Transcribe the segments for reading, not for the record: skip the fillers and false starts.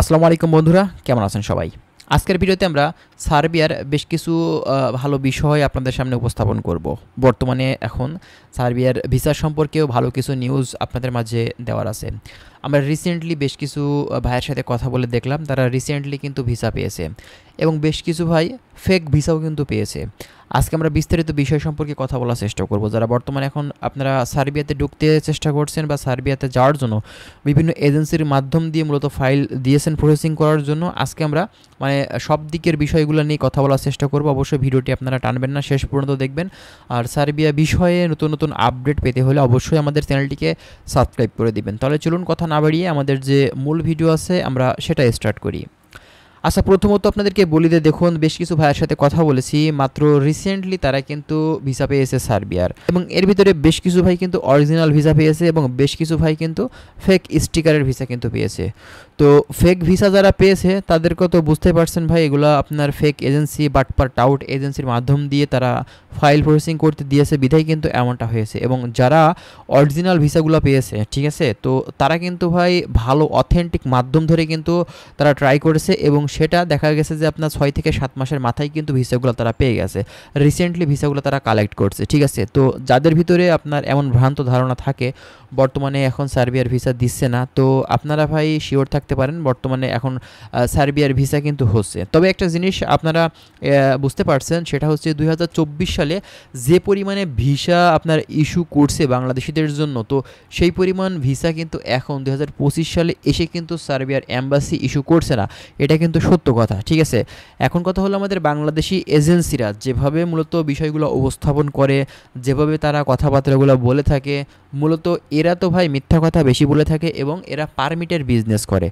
আসসালামু আলাইকুম বন্ধুরা, কেমন আছেন সবাই? আজকের ভিডিওতে আমরা সার্বিয়ার বেশ কিছু ভালো বিষয় আপনাদের সামনে উপস্থাপন করব। বর্তমানে এখন সার্বিয়ার ভিসা সম্পর্কেও ভালো কিছু নিউজ আপনাদের মাঝে দেওয়ার আছে। আমরা রিসেন্টলি বেশ কিছু ভাইয়ের সাথে কথা বলে দেখলাম তারা রিসেন্টলি কিন্তু ভিসা পেয়েছে এবং বেশ কিছু ভাই ফেক ভিসাও কিন্তু পেয়েছে। আজকে আমরা বিস্তারিত বিষয় সম্পর্কে কথা বলার চেষ্টা করব। যারা বর্তমানে এখন আপনারা সার্বিয়াতে ঢুকতে চেষ্টা করছেন বা সার্বিয়াতে যাওয়ার জন্য বিভিন্ন এজেন্সির মাধ্যম দিয়ে মূলত ফাইল দিয়েছেন প্রসেসিং করার জন্য, আজকে আমরা সব দিকের বিষয়গুলো নিয়ে কথা বলার চেষ্টা করব। অবশ্যই ভিডিওটি আপনারা টানবেন না, শেষ পর্যন্ত দেখবেন। আর সার্বিয়া বিষয়ে নতুন নতুন আপডেট পেতে হলে অবশ্যই আমাদের চ্যানেলটিকে সাবস্ক্রাইব করে দিবেন। তাহলে চলুন কথা না বাড়িয়ে আমাদের যে মূল ভিডিও আছে আমরা সেটা স্টার্ট করি। আচ্ছা, প্রথমত আপনাদেরকে বলি যে দেখুন, বেশ কিছু ভাইয়ের সাথে কথা বলেছি, মাত্র রিসেন্টলি তারা কিন্তু ভিসা পেয়েছে সার্বিয়ার, এবং এর ভিতরে বেশ কিছু ভাই কিন্তু অরিজিনাল ভিসা পেয়েছে এবং বেশ কিছু ভাই কিন্তু ফেক স্টিকারের ভিসা কিন্তু পেয়েছে। তো ফেক ভিসা যারা পেয়েছে তাদেরকে তো বুঝতে পারছেন ভাই, এগুলো আপনার ফেক এজেন্সি বাটপার টাউট এজেন্সির মাধ্যম দিয়ে তারা ফাইল প্রসেসিং করতে দিয়েছে, বিধায় কিন্তু এমনটা হয়েছে। এবং যারা অরিজিনাল ভিসাগুলো পেয়েছে, ঠিক আছে, তো তারা কিন্তু ভাই ভালো অথেন্টিক মাধ্যম ধরে কিন্তু তারা ট্রাই করেছে এবং সেটা দেখা গেছে যে আপনার 6 থেকে 7 মাসের মাথায় কিন্তু ভিসাগুলো তারা পেয়ে গেছে। রিসেন্টলি ভিসাগুলো তারা কালেক্ট করছে, ঠিক আছে। তো যাদের ভিতরে আপনার এমন ভ্রান্ত ধারণা থাকে বর্তমানে এখন সার্বিয়ার ভিসা দিচ্ছে না, তো আপনারা ভাই শিওর থাকতে পারেন বর্তমানে এখন সার্বিয়ার ভিসা কিন্তু হচ্ছে। তবে একটা জিনিস আপনারা বুঝতে পারছেন, সেটা হচ্ছে 2024 সালে যে পরিমাণে ভিসা আপনার ইস্যু করছে বাংলাদেশিদের জন্য, তো সেই পরিমাণ ভিসা কিন্তু এখন 2025 সালে এসে কিন্তু সার্বিয়ার এম্বাসি ইস্যু করছে না। এটা কিন্তু সত্য কথা, ঠিক আছে। এখন কথা হলো আমাদের বাংলাদেশি এজেন্সিরা যেভাবে মূলত বিষয়গুলো উপস্থাপন করে, যেভাবে তারা কথাবার্তাগুলো বলে থাকে, মূলত এরা তো ভাই মিথ্যা কথা বেশি বলে থাকে এবং এরা পারমিটের বিজনেস করে।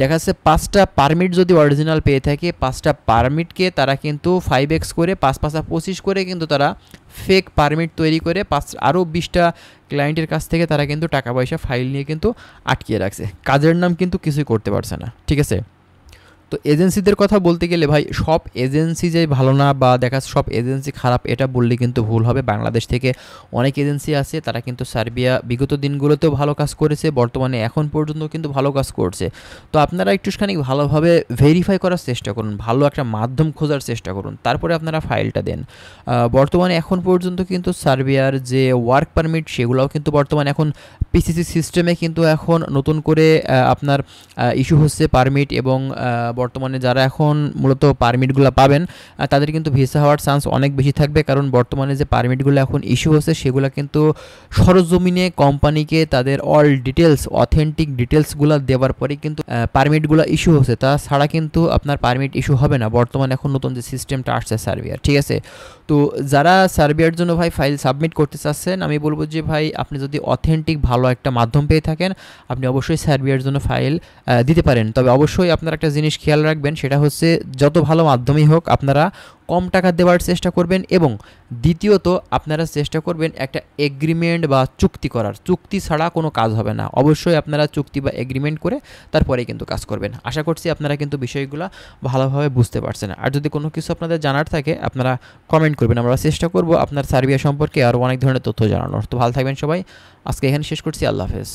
দেখা যাচ্ছে 5টা পারমিট যদি অরিজিনাল পেয়ে থাকে, 5টা পারমিটকে তারা কিন্তু 5x করে 5 5 25 করে কিন্তু তারা ফেক পারমিট তৈরি করে আরও 20টা ক্লায়েন্টের কাছ থেকে তারা কিন্তু টাকা পয়সা ফাইল নিয়ে কিন্তু আটকিয়ে রাখছে। কাজের নাম কিন্তু কিছুই করতে পারছে না, ঠিক আছে। তো এজেন্সিদের কথা বলতে গেলে ভাই সব এজেন্সি যে ভালো না বা দেখা সব এজেন্সি খারাপ এটা বললে কিন্তু ভুল হবে। বাংলাদেশ থেকে অনেক এজেন্সি আছে, তারা কিন্তু সার্বিয়া বিগত দিনগুলোতেও ভালো কাজ করেছে, বর্তমানে এখন পর্যন্ত কিন্তু ভালো কাজ করছে। তো আপনারা একটুখানি ভালোভাবে ভেরিফাই করার চেষ্টা করুন, ভালো একটা মাধ্যম খোঁজার চেষ্টা করুন, তারপরে আপনারা ফাইলটা দেন। বর্তমানে এখন পর্যন্ত কিন্তু সার্বিয়ার যে ওয়ার্ক পারমিট সেগুলোও কিন্তু বর্তমানে এখন পিসিসি সিস্টেমে কিন্তু এখন নতুন করে আপনার ইস্যু হচ্ছে পারমিট, এবং বর্তমানে যারা এখন মূলত পারমিটগুলো পাবেন তাদের কিন্তু ভিসা হওয়ার চান্স অনেক বেশি থাকবে, কারণ বর্তমানে যে পারমিটগুলো এখন ইস্যু হচ্ছে সেগুলো কিন্তু সরজমিনে কোম্পানিকে তাদের অল ডিটেলস অথেন্টিক ডিটেলসগুলো দেওয়ার পরে কিন্তু পারমিটগুলো ইস্যু হচ্ছে। তাছাড়া কিন্তু আপনার পারমিট ইস্যু হবে না বর্তমানে এখন নতুন যে সিস্টেমটা আসছে সার্বিয়ার, ঠিক আছে। তো যারা সার্বিয়ার জন্য ভাই ফাইল সাবমিট করতে চাচ্ছেন, আমি বলবো যে ভাই আপনি যদি অথেন্টিক ভালো একটা মাধ্যম পেয়ে থাকেন আপনি অবশ্যই সার্বিয়ার জন্য ফাইল দিতে পারেন। তবে অবশ্যই আপনারা একটা জিনিস খেয়াল রাখবেন, সেটা হচ্ছে যত ভালো মাধ্যমই হোক আপনারা কম টাকা দেওয়ার চেষ্টা করবেন, এবং দ্বিতীয়ত আপনারা চেষ্টা করবেন একটা এগ্রিমেন্ট বা চুক্তি করার। চুক্তি ছাড়া কোনো কাজ হবে না, অবশ্যই আপনারা চুক্তি বা এগ্রিমেন্ট করে তারপরে কিন্তু কাজ করবেন। আশা করছি আপনারা কিন্তু বিষয়গুলো ভালোভাবে বুঝতে পারছেন। আর যদি কোনো কিছু আপনাদের জানার থাকে আপনারা কমেন্ট করবেন, আমরা চেষ্টা করব আপনার সার্বিয়া সম্পর্কে আরও অনেক ধরনের তথ্য জানানোর। তো ভালো থাকবেন সবাই, আজকে এখানে শেষ করছি, আল্লাহ হাফেজ।